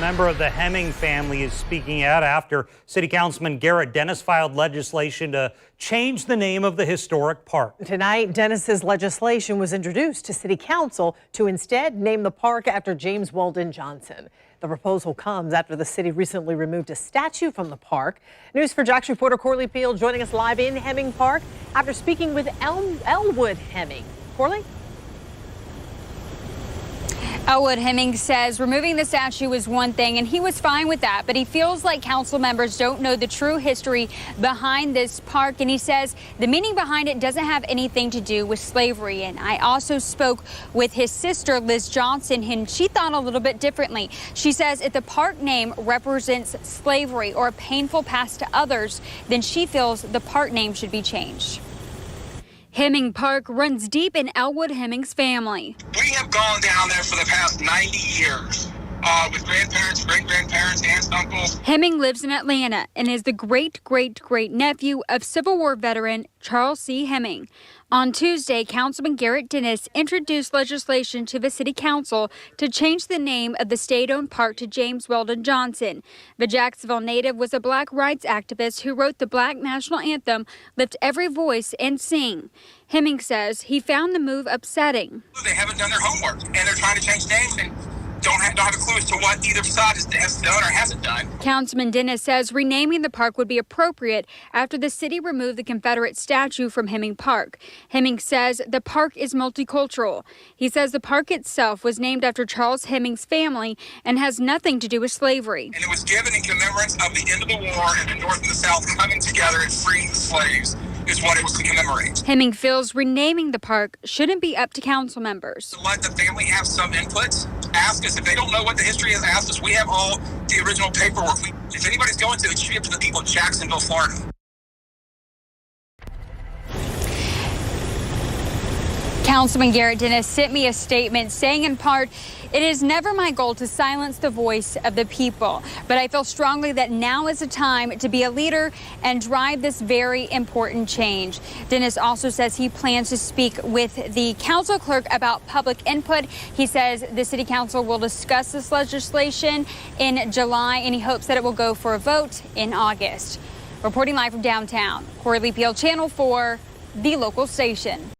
member of the Hemming family is speaking out after City Councilman Garrett Dennis filed legislation to change the name of the historic park. Tonight, Dennis's legislation was introduced to City Council to instead name the park after James Weldon Johnson. The proposal comes after the city recently removed a statue from the park. News for Jax reporter Corley Field joining us live in Hemming Park after speaking with Elwood Hemming. Corley? Elwood Hemming says removing the statue was one thing, and he was fine with that, but he feels like council members don't know the true history behind this park, and he says the meaning behind it doesn't have anything to do with slavery. And I also spoke with his sister, Liz Johnson, and she thought a little bit differently. She says if the park name represents slavery or a painful past to others, then she feels the park name should be changed. Hemming Park runs deep in Elwood Hemming's family. We have gone down there for the past 90 years with grandparents, great-grandparents, aunts, uncles. Hemming lives in Atlanta and is the great-great-great-nephew of Civil War veteran Charles C. Hemming. On Tuesday, Councilman Garrett Dennis introduced legislation to the City Council to change the name of the state-owned park to James Weldon Johnson. The Jacksonville native was a black rights activist who wrote the Black National Anthem, Lift Every Voice and Sing. Hemming says he found the move upsetting. They haven't done their homework, and they're trying to change names and don't have a clue as to what either side has done or hasn't done. Councilman Dennis says renaming the park would be appropriate after the city removed the Confederate statue from Hemming Park. Hemming says the park is multicultural. He says the park itself was named after Charles Hemming's family and has nothing to do with slavery. And it was given in commemoration of the end of the war and the North and the South coming together and freeing the slaves is what it was to commemorate. Hemming feels renaming the park shouldn't be up to council members. To let the family have some input. Ask us if they don't know what the history is. Ask us. We have all the original paperwork. If anybody's going to, it should be up to the people of Jacksonville, Florida. Councilman Garrett Dennis sent me a statement saying in part, "It is never my goal to silence the voice of the people, but I feel strongly that now is the time to be a leader and drive this very important change." Dennis also says he plans to speak with the council clerk about public input. He says the city council will discuss this legislation in July, and he hopes that it will go for a vote in August. Reporting live from downtown, Corley Field, Channel 4, the local station.